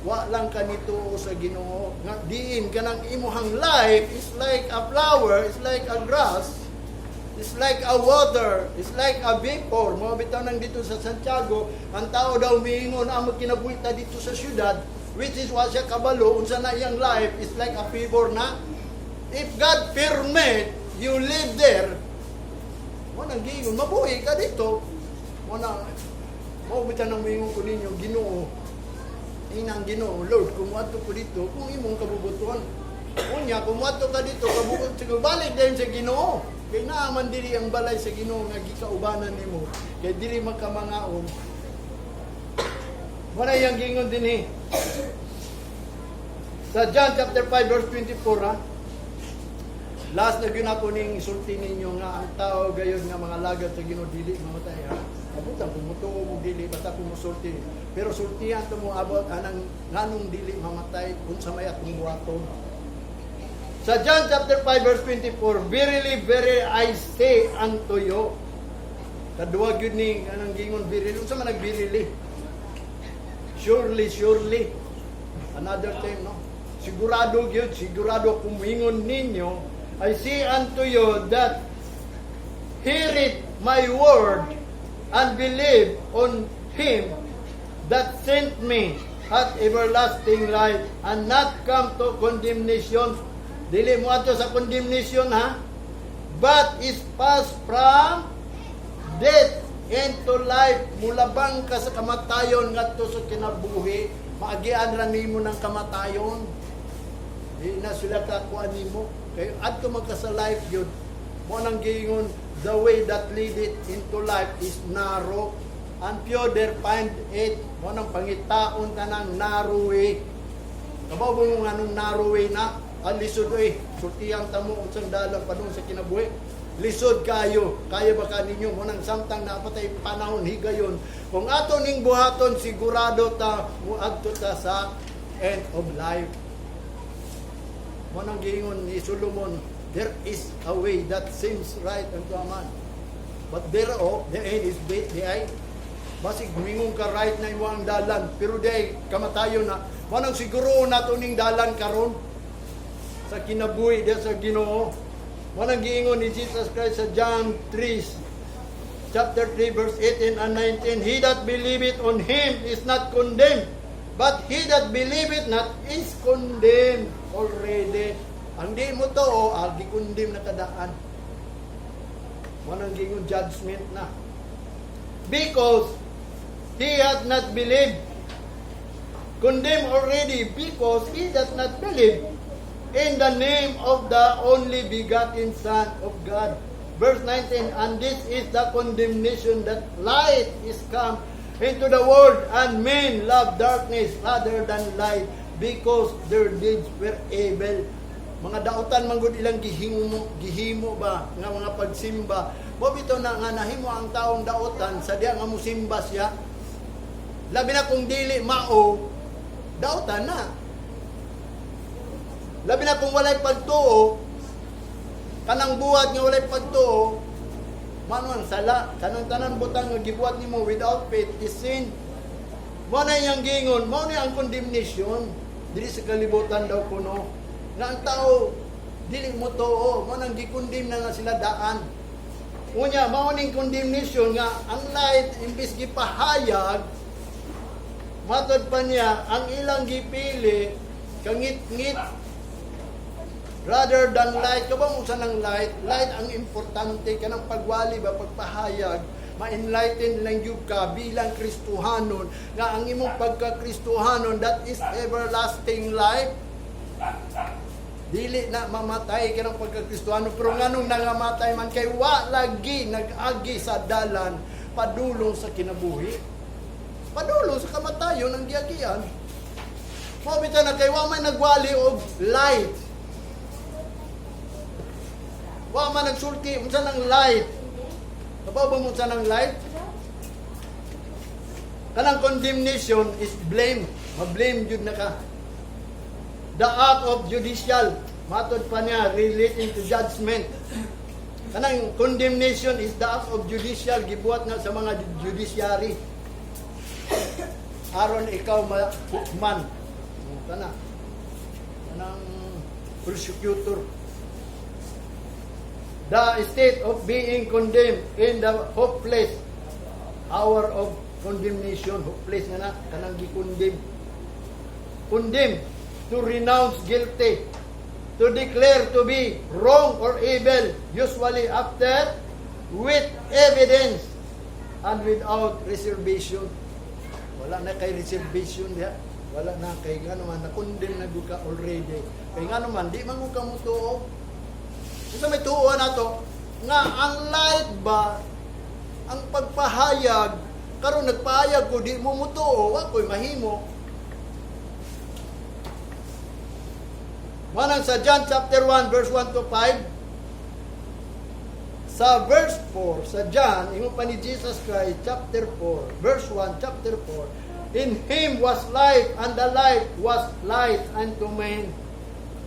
Wa lang ka nito sa Ginoo. Nga diin ka ng imuhang life is like a flower, is like a grass. It's like a water, it's like a vapor. Mga bitaw nang dito sa Santiago, ang tao daw miingon ang magkinabuhita dito sa syudad, which is wa siya kabalo, unsa na iyang life is like a vapor na. If God permit you live there, mo nang giingon, mabuhi ka dito. Mo bitaw nang miingon ko ninyo, Ginoo, inang Ginoo, Lord, kumuadto ko dito, kung imong kabubutuhan. Unya, kumuadto ka dito, kabukod siguro, balik din sa Ginoo. Kaya naaman diri ang balay sa Ginoo nga gikaubanan nimo. Kaya diri magkamangaon. Wala yang gingon din sa John chapter 5 verse 24 ha. Last na gyud ako ning isulti ninyo nga ang tao gayon nga mga lagad sa Ginoo dili mamatay ha. Abutan kung mutuo mo dili basta kung musulti. Pero sultihan to mo abot anang nganong dili mamatay unsa may atong buhaton. Sa John chapter 5 verse 24, verily, verily, I say unto you. Kadua gyud ni anang gingon verily, unsa man nagverily? Surely, surely. Another time, no? Sigurado gyud, sigurado kumingon ninyo, I say unto you that heareth my word and believe on him that sent me hath everlasting life and not come to condemnation. Dili mo ato sa condemnation ha, but is passed from death into life. Mulabang ka sa kamatayon ngadto sa kinabuhi, maagian ra nimo ng kamatayon. Di na sila kakuan nimo kay adto magka sa life yun. Mo nang giingon, the way that leadeth into life is narrow and few there find it. Mo nang pangitaon tanang narrow way. Kabaw mo nga nung narrow way na ang lisod oy, sultiyang tamo unsang dalang padung sa kinabuhi. Lisod kayo, kaya ba kaninyo mo nang samtang napatay panahon higayon. Kung ato ning buhaton sigurado ta muadto ta sa end of life. Mo nang giingon ni Solomon, there is a way that seems right unto a man. But thereof, the end is di ay, basig mingon ka right na imo ang dalan, pero di ay kamatayon na. Manang siguro nato ning dalan karon sa kinabuhi di sa Ginoo. Manang giingon ni Jesus Christ sa John 3, chapter 3, verse 18 and 19, He that believeth on Him is not condemned, but he that believeth not is condemned already. Ang di mo to, gi-condemn na kadaan. Manang giingon judgment na. Because he hath not believed. Condemned already because he does not believe in the name of the only begotten Son of God. Verse 19, and this is the condemnation that light is come into the world, and men love darkness rather than light, because their deeds were evil. Mga dautan manggod ilang gihimo ba nga mga pagsimba. Mo bitaw na nga nahimo ang taong dautan sa diya nga musimba siya. Labi na kung dili mao, dautan na. Labi na kung walay pagtuo, kanang buhat nga walay pagtuo, mano ang sala, kanang tanan butang nga gibuhat nimo without faith is sin. Mo na yang gingon, mo na ang condemnation dili sa kalibutan daw kuno. Na ang tao dili mo tuo, mo nang gikondemn na nga sila daan. Unya mao ning condemnation nga ang light imbis gipahayag, matod pa niya ang ilang gipili kangit-ngit rather than light. Kabang usa ng light ang importante kanang pagwali ba pagpahayag, ma-enlighten lang gyud ka bilang Kristohanon nga ang imong pagka-Kristohanon that is everlasting life. Dili na mamatay ka ng pagka-Kristohano, pero nganong nangamatay man kay wa lagi nag-agi sa dalan padulong sa kinabuhi, padulong sa kamatayon ang giagian. Mabita na kay wa may nagwali og light, wa man nagsulti unsa nang light. Kabaw mo unsa nang light? Kanang condemnation is blame, ma-blame jud na ka. The act of judicial, matod pa niya, relating to judgment. Kanang condemnation is the act of judicial, gibuhat nga sa mga judiciary. Aron ikaw mahukman. Kanang prosecutor. The state of being condemned in the hopeless hour of condemnation. Hopeless nga na, kanang gi-condemn. Condemn. To renounce guilty, to declare to be wrong or evil, usually after with evidence and without reservation. Wala na kay reservation diha, wala na kay nga naman na-condemn na ka already. Kay nga naman di man ka mo tuo. Isa may tuo na to nga ang light ba ang pagpahayag karon nagpahayag ko di mo mutuo, wa koy mahimo. Manang sa John chapter 1 verse 1 to 5, sa verse 4 sa John imo pa ni Jesus Christ chapter 4 verse 1 chapter 4, in him was light and the light was light unto men.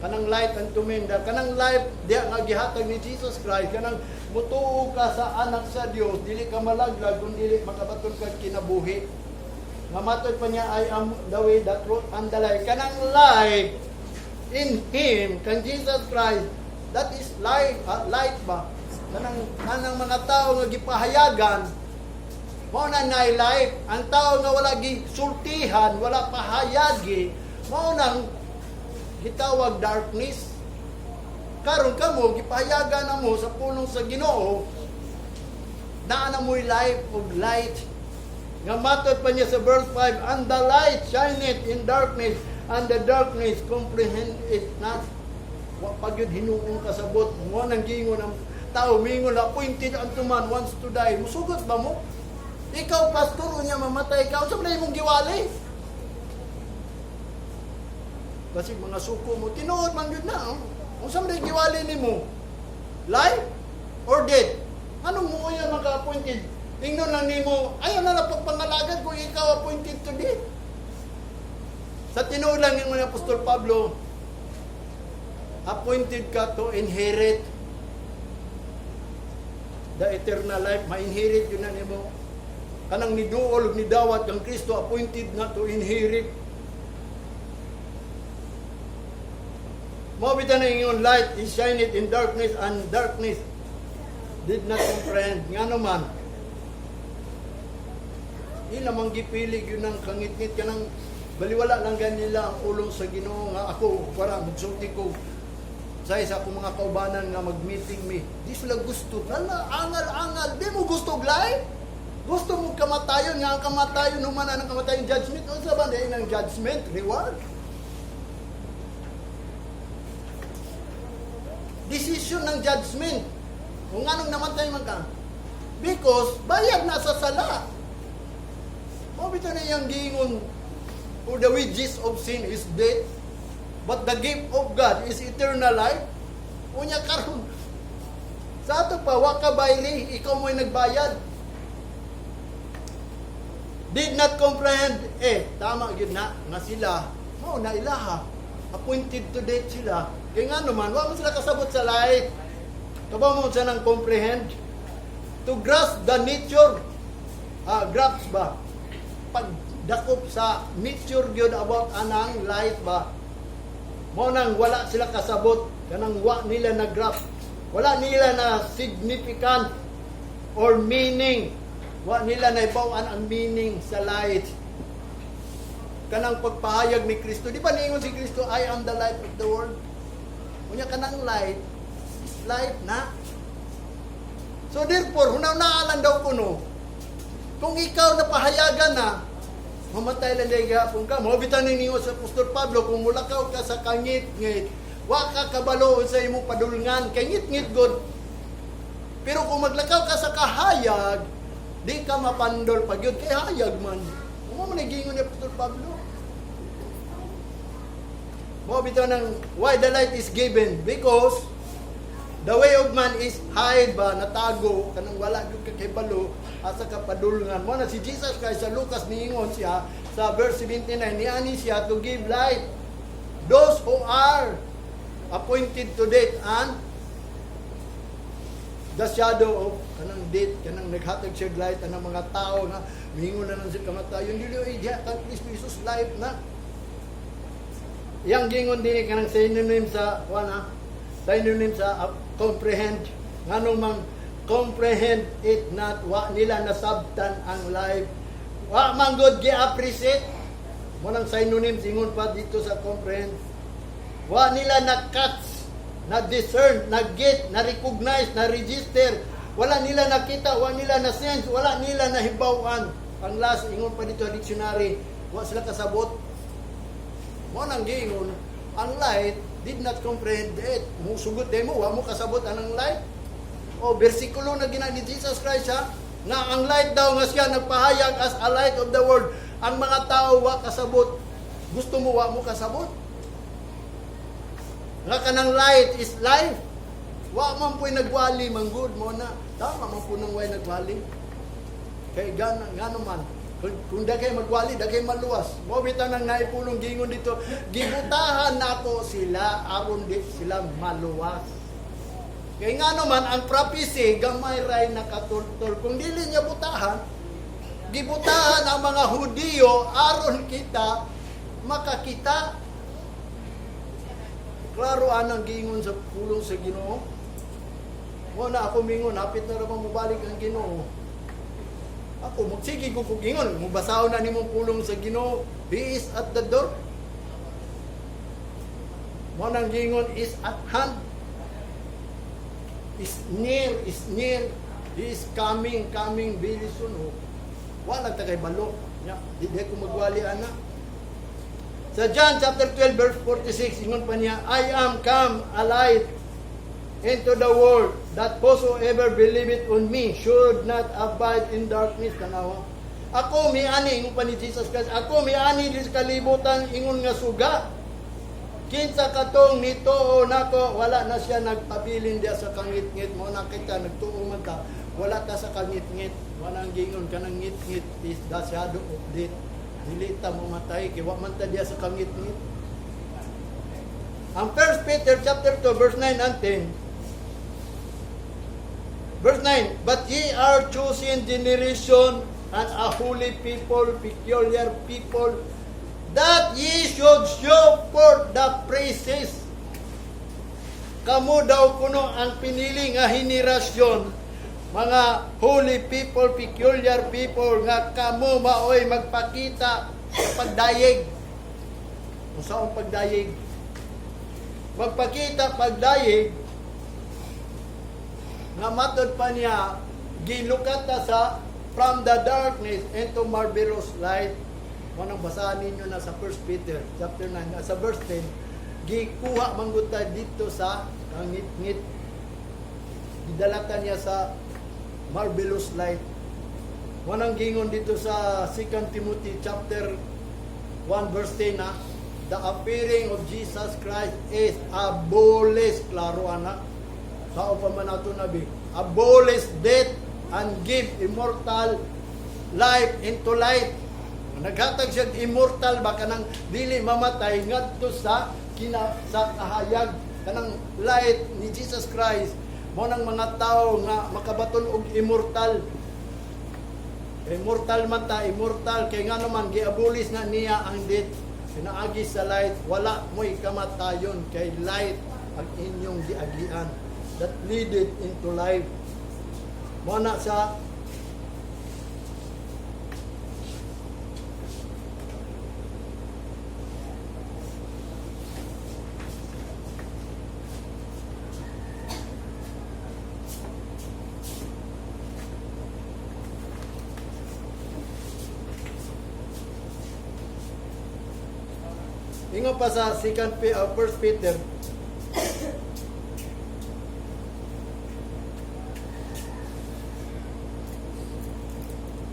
Kanang light unto men, kanang life diya nga gihatag ni Jesus Christ, kanang mutuo ka sa anak sa Dios, dili ka malaglag kun dili makabaton ka kinabuhi. Nga matod pa niya I am the way, the truth and the life. Kanang life in him, kan Jesus Christ, that is light, light ba? Kanang mga tao nga gipahayagan, mao na nay life. Ang tao nga wala gisultihan, wala pahayagi, mao nang gitawag darkness. Karon kamo gipahayagan na mo sa pulong sa Ginoo, naa na mo'y life of light. Nga matod pa niya sa verse 5, and the light shineth in darkness, and the darkness comprehend it not. Wa pagyud hinuong kasabot mo nang gingon ang tao mingon na appointed unto man wants to die. Musugot ba mo? Ikaw pastor unya mamatay ka, unsa man imong giwali? Kasi mga suko mo tinuod man gyud na. Unsa man giwali nimo? Life or death? Anong mo unya maka-appointed? Ingnon lang nimo, ayaw na lang pagpangalagad kung ikaw appointed to death. Sa tinuod lang yung Apostol Pablo, appointed ka to inherit the eternal life. Ma-inherit yun na nimo. Kanang niduol, nidawat kang Kristo, appointed na to inherit. Mabita na yung light is shine it in darkness, and darkness did not comprehend. Nga naman, ilamang gipilig yun ng kangit-ngit ka ng baliwala lang ganila ang ulong sa Ginoo nga ako para magsulti ko sa isa kong mga kaubanan nga mag-meeting me. Di sila gusto. Lala, angal-angal. Di mo gusto glay? Gusto mo kamatayon nga ang kamatayon human ang kamatayon judgment. O sa ba ng judgment? Reward? Decision ng judgment. Kung anong namatay man ka. Because bayad na sa sala. Mabito na yung gingon, for the wages of sin is death, but the gift of God is eternal life. Unya karon. Sa ato pa, waka bayli, ikaw mo'y nagbayad. Did not comprehend. Tama yun na, nga sila, na ilaha. Appointed to death sila. Kaya nga naman, wala mo sila kasabot sa light. Kabaw mo siya ng comprehend. To grasp the nature. Grasp ba? Pagdakop sa nature yun about anang light ba? Mo nang wala sila kasabot. Kanang wa nila na grasp. Wala nila na significant or meaning. Wa nila na ibawaan ang meaning sa light. Kanang pagpahayag ni Kristo. Di ba niingon si Kristo, I am the light of the world. Kunya kanang light, is light na. So therefore, hunaw-naalan daw ko no, kung ikaw napahayagan na, mamatay lang dahil gapon ka. Mabitan ninyo sa Apostol Pablo, kung mulakaw ka sa kangit-ngit, wa ka kabalo sa imong padulngan, kangit-ngit god. Pero kung maglakaw ka sa kahayag, di ka mapandol pag yun, kay hayag man. Kung mo nagingon ni Apostol Pablo. Mabito ng why the light is given, because the way of man is hide ba, natago, kanang wala yung kakibalo, asa kapadulungan. Mo na si Jesus Christ sa Lucas niingon siya, sa verse 79, niani siya to give light. Those who are appointed to death and the shadow of kanang death, kanang naghatag siya light, anang mga tao na mingon na lang siya kamatayon. Dili, kang Kristo Jesus life na. Yang gingon din kanang synonym sa synonym sa comprehend, nganong mang comprehend it not, wa nila nasabtan ang life, wa man god gi-appreciate mo nang synonym ingon pa dito sa comprehend, wa nila na-catch, na-discern, na-get, na-recognize, na-register, wala nila nakita, wa nila na-sense, wala nila nahibawan. Ang last ingon pa dito sa dictionary, wa sila kasabot. Mo nang giingon, ang light did not comprehend it. Musugot din mo, wa mo kasabot anang light. O bersikulo na gina ni Jesus Christ ha, nga ang light daw nga siya nagpahayag as a light of the world. Ang mga tao wa kasabot. Gusto mo wa mo kasabot? Nga kanang light is life. Wa man po'y nagwali manggod mo na. Tama man po nang way nagwali. Kay gana man. Kung dagay magwali, dagay maluwas. Mo bitaw nang naipulong gingon dito, gibutahan nato sila aron di sila maluwas. Kay nga naman ang prophecy gamay ray nakatultol. Kung dili niya butahan, gibutahan ang mga Hudiyo aron kita makakita. Klaro anang gingon sa pulong sa Ginoo. Mo na ako mingon, hapit na ra mabalik ang Ginoo. Ako, magsige ko kugingon, mubasahon na nimong pulong sa Ginoo, He is at the door. Mo nang gingon is at hand. Is near, He is coming very soon. Wala tagay balo. Di ko magwali ana. Sa John chapter 12 verse 46, ingon pa niya, I am come a light into the world, that whosoever believeth on me should not abide in darkness. Tanawa. Ako miani, ingon pa ni Jesus Christ, ako miani di sa kalibutan, ingon nga suga. Kinsa katong nituo nako, wala na siya nagpabilin diya sa kangit-ngit. Mo na kita, nagtuo man ka, wala ka sa kangit-ngit. Wanang gingon ka ng ngit-ngit is the shadow of death. Dili ta mamatay, kaya wa man ta diya sa kangit-ngit. Ang 1 Peter chapter 2 verse 9 and 10. Verse 9, but ye are chosen generation and a holy people, peculiar people, that ye should show forth the praises. Kamo daw kuno ang pinili nga henerasyon, mga holy people, peculiar people, nga kamo maoy magpakita sa pagdayeg. Kung saan pagdayeg? Magpakita pagdayeg, nga matod pa niya, gilukata sa from the darkness into marvelous light. Manang basahan ninyo na sa 1 Peter chapter 9, sa verse 10, gikuha mangguta dito sa kangit-ngit. Gidalatan niya sa marvelous light. Manang gingon dito sa 2 Timothy chapter 1 verse 10 na, the appearing of Jesus Christ is abolish, klaro anak, sao pa man ato nabi, abolish death and give immortal life into light. Naghatag siya immortal ba kanang dili mamatay ngadto sa sa kahayag kanang light ni Jesus Christ mo nang mga tao nga makabaton og immortal. Immortal man ta, immortal kay nga naman giabolish na niya ang death. Pinaagi sa light, wala mo'y kamatayon kay light ang inyong giagian that leaded into life. Muna sa ingon pa sa 1 Peter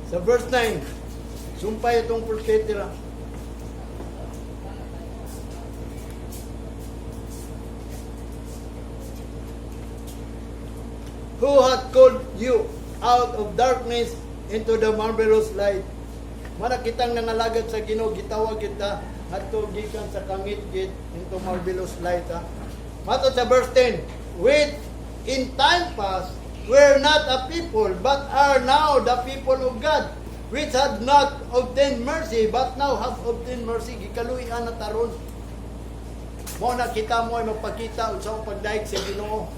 sa verse 9, sumpay itong 1 Peter. Who hath called you out of darkness into the marvelous light. Mara kitang nangalagad sa Ginoo, gitawag kita adto gikan sa kangit-git into marvelous light. Matod sa verse 10, with in time past were not a people, but are now the people of God, which had not obtained mercy, but now have obtained mercy. Gikaluyan na taron. Mo na kita mo ay magpakita sa pagdaig sa Ginoo.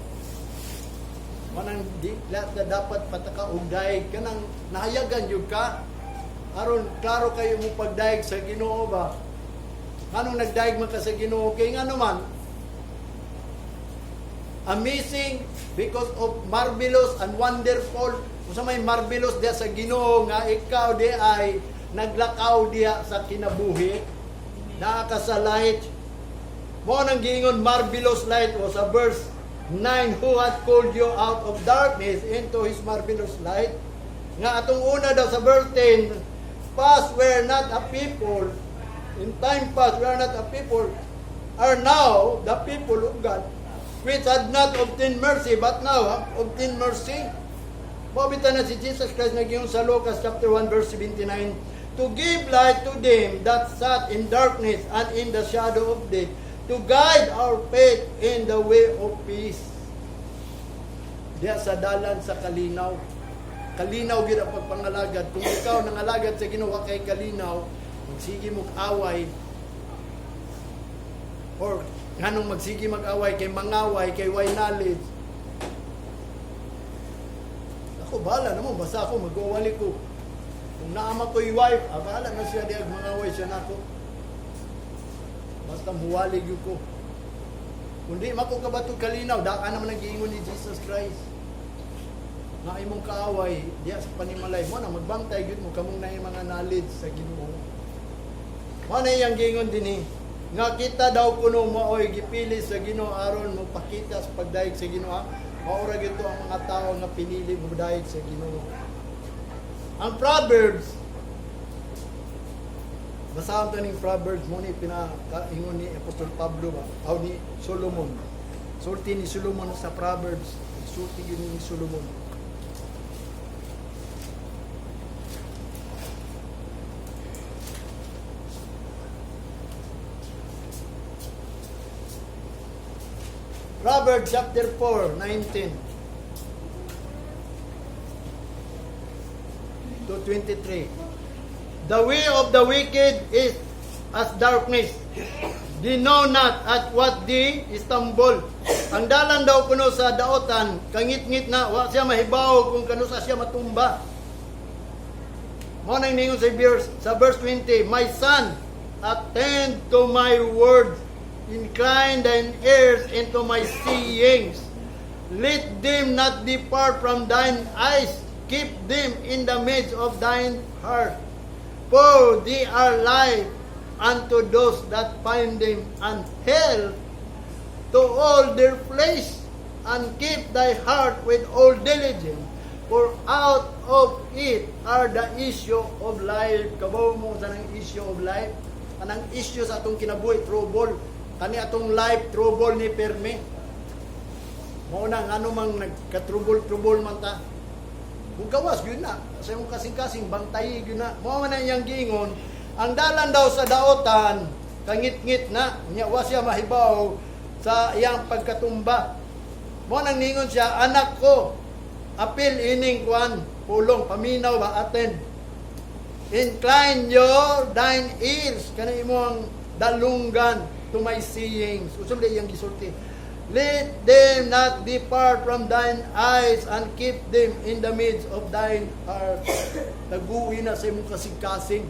Manang di lahat na dapat pataka og daig kanang nahayagan jud ka. Aron klaro kayo mo pagdaig sa Ginoo ba? Anong nagdaig man ka sa Ginoo kay nga naman amazing because of marvelous and wonderful. Kung may marvelous diya sa Ginoo nga ikaw di ay naglakaw diya sa kinabuhi, naa ka sa light. Mo nang giingon marvelous light o sa verse 9, who hath called you out of darkness into His marvelous light. Nga atong una daw sa verse 10, past were not a people, in time past we are not a people, are now the people of God, which had not obtained mercy, but now have obtained mercy. Mabitan na si Jesus Christ naging sa Lucas chapter 1 verse 79, to give light to them that sat in darkness and in the shadow of death, to guide our faith in the way of peace. Diya sa dalan sa kalinaw. Kalinaw gid ang pagpangalagad. Kung ikaw nangalagad sa Ginoo kay kalinaw, magsige mo away or nganong magsige mag-away kay mangaway kay way knowledge. Ako bahala naman basta ako mag-uwali ko. Kung naama ko'y wife, bahala na siya diag mangaway siya nako. Basta muwalig ko. Kundi mako kabatog kalinaw, daan naman ang giingon ni Jesus Christ. Na imong kaaway, diya sa panimalay mo na magbantay gyud mo kamong na mga knowledge sa Ginoo. Mo na iyang giingon dinhi, nga kita daw kuno maoy gipili sa Ginoo aron mo pakita sa pagdaig sa Ginoo. Maura gyud ang mga tao nga pinili mo daig sa Ginoo. Ang Proverbs, basahan ito ng Proverbs mo ni pinakaingon ni Apostol Pablo ba? O ni Solomon. Sulti ni Solomon sa Proverbs. Sulti yun ni Solomon. Proverbs chapter 4, 19 to 23. The way of the wicked is as darkness. They know not at what they stumble. Ang dalan daw kuno sa daotan, kangit-ngit na, wa siya mahibaw kung kano sa siya matumba. Mo nang ningon sa verse 20, My son, attend to my words, incline thine ears into my sayings. Let them not depart from thine eyes, keep them in the midst of thine heart. For they are life unto those that find them, and health to all their flesh. And keep thy heart with all diligence, for out of it are the issue of life. Kabaw mo sa nang issue of life. Anang issue sa atong kinabuhi, trouble. Kani atong life, trouble ni Perme. Mauna nga mang nagka-trouble man ta. Kung gawas, yun na. Sa mong kasing-kasing, bantayi, yun na. Mga na iyang giingon, ang dalan daw sa daotan, kangit-ngit na, wa siya mahibaw sa iyang pagkatumba. Mga nang ningon siya, anak ko, apil ining kwan, pulong, paminaw ba, attend. Incline thine ears, kanang imong dalunggan to my sayings. Usap na iyang gisulti. Let them not depart from thine eyes, and keep them in the midst of thine heart. Naguwi na sa imong kasing-kasing.